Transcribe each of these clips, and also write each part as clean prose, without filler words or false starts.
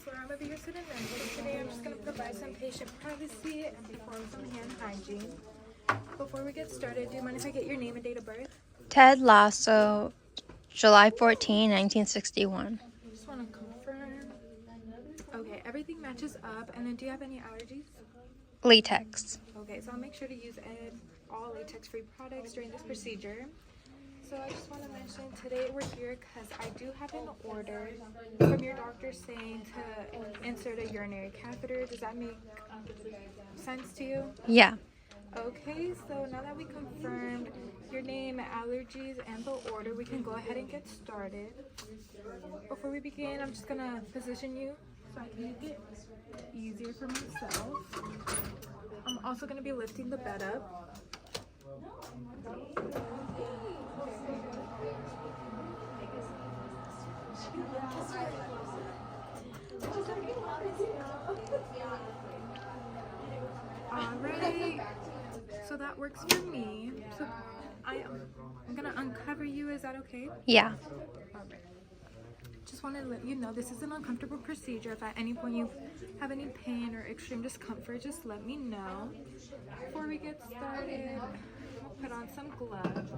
So I'm over here sitting in. Today I'm just going to provide some patient privacy and perform some hand hygiene. Before we get started, do you mind if I get your name and date of birth? Ted Lasso, July 14, 1961. I just want to confirm. Okay, everything matches up. And then do you have any allergies? Latex. Okay, so I'll make sure to use all latex-free products during this procedure. So I just want to mention today we're here because I do have an order from your doctor saying to insert a urinary catheter. Does that make sense to you? Yeah. Okay, so now that we confirmed your name, allergies, and the order, we can go ahead and get started. Before we begin, I'm just going to position you so I can make it easier for myself. I'm also going to be lifting the bed up. Alright, so that works for me. So I'm gonna uncover you. Is that okay? Yeah. Alright. Just wanted to let you know this is an uncomfortable procedure. If at any point you have any pain or extreme discomfort, just let me know. Before we get started, I'll put on some gloves.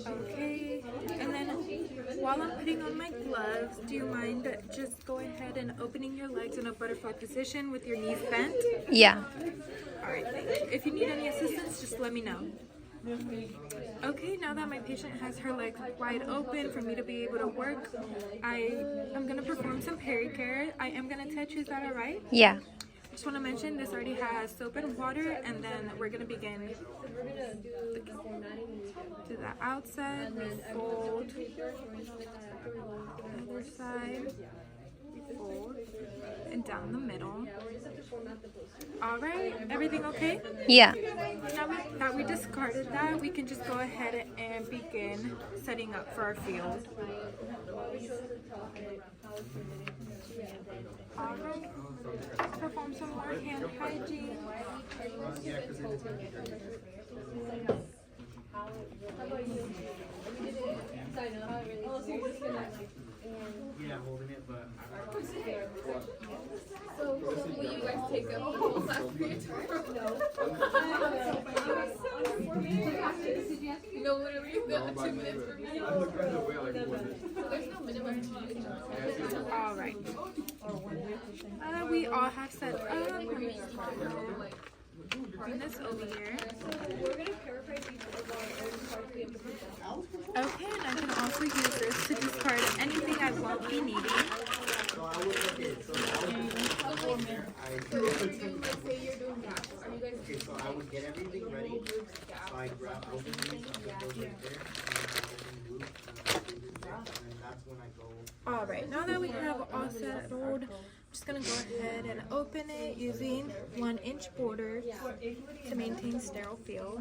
Okay, and then while I'm putting on my gloves, do you mind just go ahead and opening your legs in a butterfly position with your knees bent? Yeah. Alright, thank you. If you need any assistance, just let me know. Okay, now that my patient has her legs wide open for me to be able to work, I'm going to perform some pericare. I am going to touch. Is that alright? Yeah. Just want to mention this already has soap and water, and then we're going to begin to the outside, fold, other side, fold, and down the middle. Alright, everything okay? Yeah. Now that we discarded that, we can just go ahead and begin setting up for our field. Alright, perform some more hand hygiene. Yeah, holding it, but So, will you guys take up the whole last period? No, literally, no, 2 minutes for me. There's no minimum. Alright. We all have set up. Bring this over here. Okay, and I can also use this to discard anything I won't be needing. Let's say you're doing that. Are you guys okay, so I would get everything ready. So I grab open these, I'll put those right there, and then that's when I go. Alright, now that we have all settled, I'm just going to go ahead and open it using 1-inch borders to maintain sterile feel.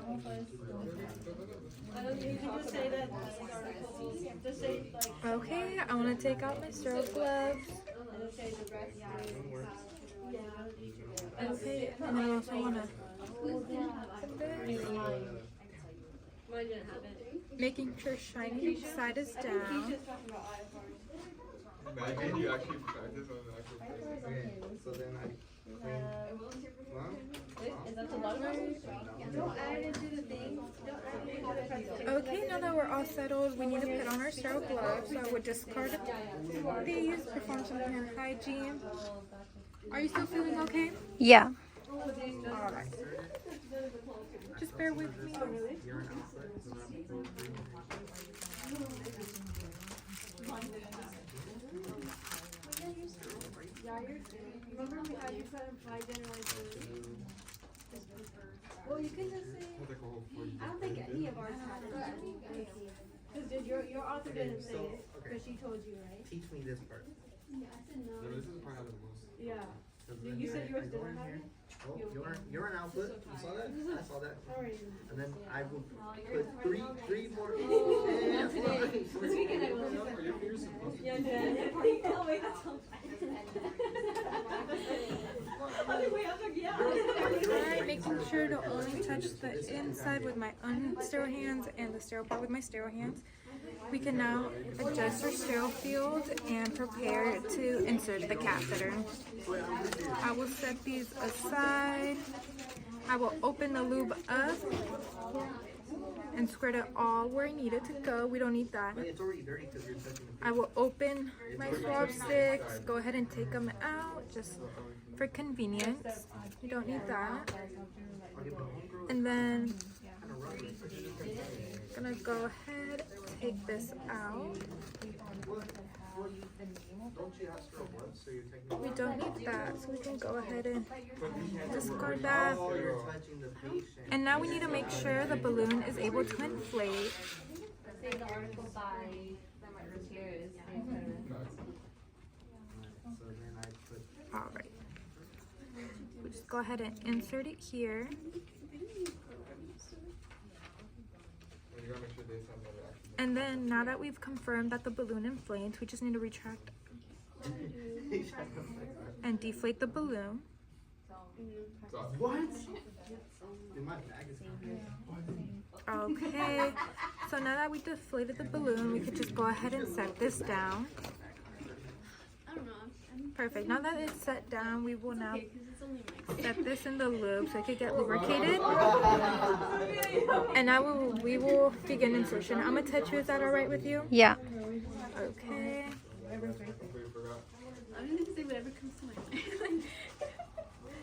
Okay, I want to take out my sterile gloves. Okay, and I also want to making sure shiny side is down. Imagine you actually practice on the actual person. Okay, so then I Okay, now that we're all settled, we need to put on our sterile gloves. So I would discard these, perform some hand hygiene. Are you still feeling okay? Yeah. Alright. Just bear with me. Well, you can just say, I don't think any of ours had it. Because your author didn't say it, because she told you, right? teach me this part. Yeah, I said no. No, this is probably the most. Yeah. You said yours didn't have it? Oh, you're an output. You saw that? I saw that. Alriady. And then I will put three more. Not today. This weekend I will. Your fingers supposed to Yeah, Dad. Oh, wait, that's all. to only touch the inside with my unsterile hands and the sterile part with my sterile hands. We can now adjust our sterile field and prepare to insert the catheter. I will set these aside. I will open the lube up and squirt it all where I need it to go. We don't need that. It's already dirty because you're touching the I will open my swab sticks, go ahead and take them out just for convenience. You don't need that. And then I'm gonna go ahead, take this out. We don't need that, so we can go ahead and discard that. And now we need to make sure the balloon is able to inflate. Alright. We just go ahead and insert it here. And then now that we've confirmed that the balloon inflates, we just need to retract and deflate the balloon. What? Okay, so now that we deflated the balloon, we could just go ahead and set this down. Perfect. Now that it's set down, we will now set this in the lube so it can get lubricated. And now we will begin insertion. I'm gonna touch you. Is that all right with you? Yeah. Okay. I'm gonna say whatever comes to mind.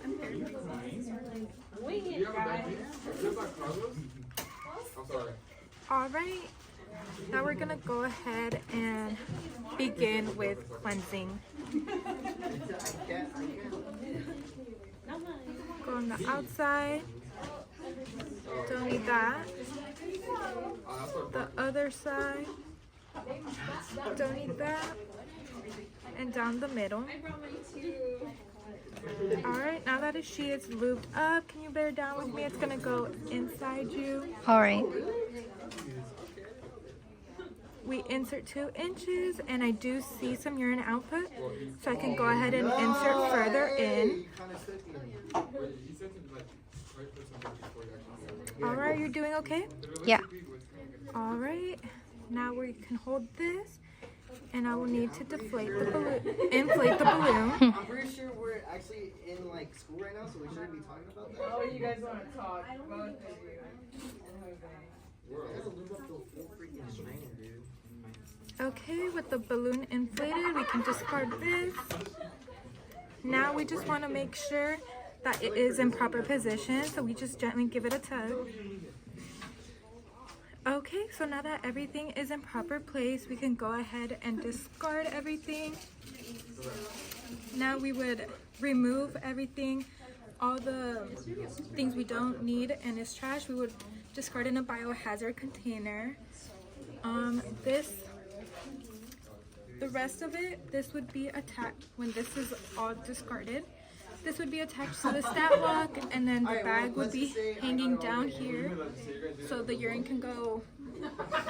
I'm paraphrasing. Wing it, guys. I'm sorry. All right. Now we're gonna go ahead and begin with cleansing. Go on the outside. Don't need that. The other side. Don't need that. And down the middle. Alright, now that she is lubed up, can you bear down with me? It's gonna go inside you. All right. We insert 2 inches, and I do see some urine output, so I can go ahead and insert further in. Alright, you're doing okay? Yeah. Alright, now we can hold this, and I will need to deflate the balloon, inflate the balloon. I'm pretty sure we're actually in like school right now, so we shouldn't be talking about that. Oh, you guys want to talk? Both of you. I gotta lube up the whole freaking train, dude. Okay, with the balloon inflated, we can discard this. Now we just want to make sure that it is in proper position, so we just gently give it a tug. Okay, so now that everything is in proper place, we can go ahead and discard everything. Now we would remove everything, all the things we don't need and is trash, we would discard in a biohazard container. The rest of it, this would be attached when this is all discarded. This would be attached to the stat lock, and then the bag would be hanging down here, so the urine can go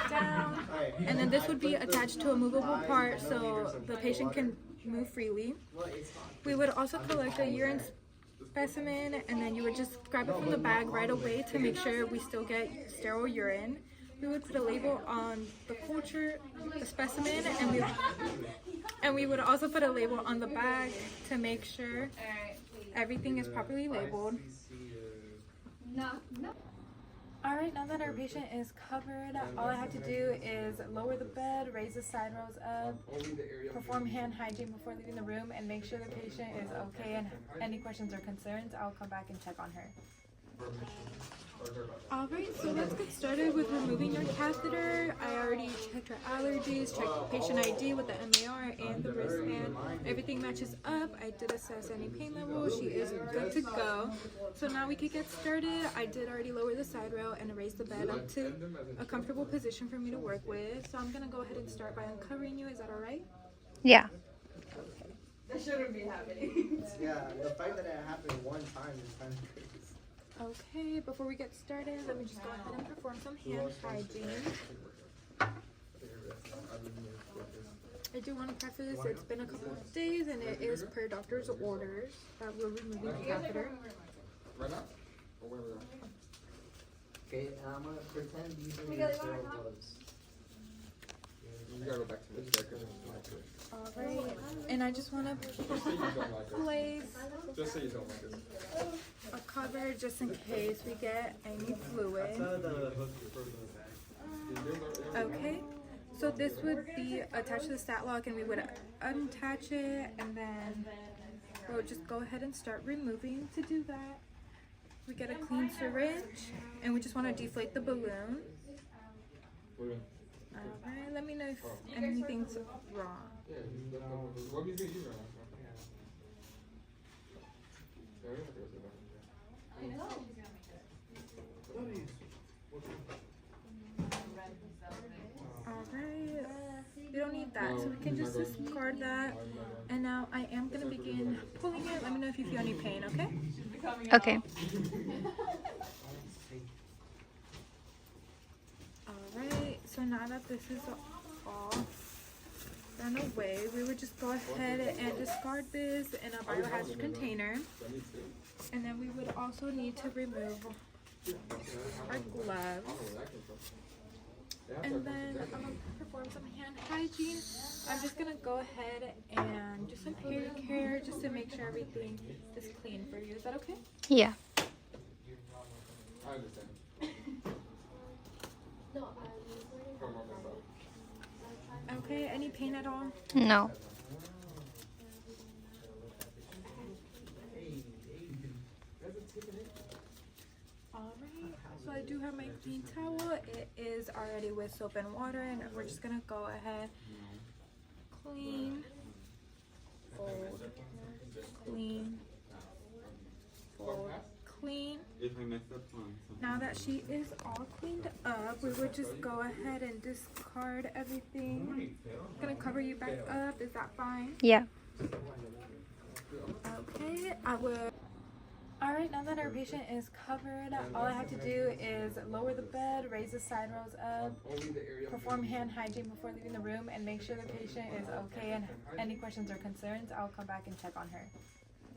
down. And then this would be attached to a movable part, so the patient can move freely. We would also collect a urine specimen, and then you would just grab it from the bag right away to make sure we still get sterile urine. We would put a label on the culture, the specimen, and we would also put a label on the bag to make sure everything is properly labeled. Alright, now that our patient is covered, all I have to do is lower the bed, raise the side rows up, perform hand hygiene before leaving the room, and make sure the patient is okay, and any questions or concerns, I'll come back and check on her. Alright, so let's get started with removing your catheter. I already checked her allergies, checked the patient ID with the MAR and the wristband. Everything matches up. I did assess any pain level. She is good to go. So now we can get started. I did already lower the side rail and raise the bed up to a comfortable position for me to work with. So I'm going to go ahead and start by uncovering you. Is that alright? Yeah. That shouldn't be happening. Yeah, the fact that it happened one time is kind of crazy. Okay, before we get started, let me just go ahead and perform some hand hygiene. I do want to preface, it's been a couple of days and it is per doctor's orders that we're removing the catheter. Or whatever. Okay, and I'm gonna pretend these are We your got it, sterile Mama. gloves. You gotta go back to the second. Alright, and I just want to Just say you don't like it. place Just say you don't like it. a cover just in case we get any fluid. The hook for the bag. Okay, so this would be attached to the stat lock and we would unattach it and then we'll just go ahead and start removing. To do that, we get a clean syringe and we just want to deflate the balloon. Alright, let me know if anything's wrong. Yeah, what do you think you ran? Yeah, we have to go to that. Alright, we don't need that, so we can just discard that. And now I am going to begin pulling it. Let me know if you feel any pain, okay? Okay. Alright, so now that this is all done away, we would just go ahead and discard this in a biohazard container. And then we would also need to remove our gloves. And then I'm going to perform some hand hygiene. I'm just going to go ahead and do some hair care just to make sure everything is clean for you. Is that okay? Yeah. I understand. Okay, any pain at all? No. Alright, so I do have my clean towel. It is already with soap and water, and we're just gonna go ahead, clean, fold, clean, fold, clean. If I mess up one. Now that she is all cleaned up, we would just go ahead and discard everything. Gonna cover you back up. Is that fine? Yeah. Okay, I will. Alright, now that our patient is covered, all I have to do is lower the bed, raise the side rows up, perform hand hygiene before leaving the room, and make sure the patient is okay and any questions or concerns, I'll come back and check on her.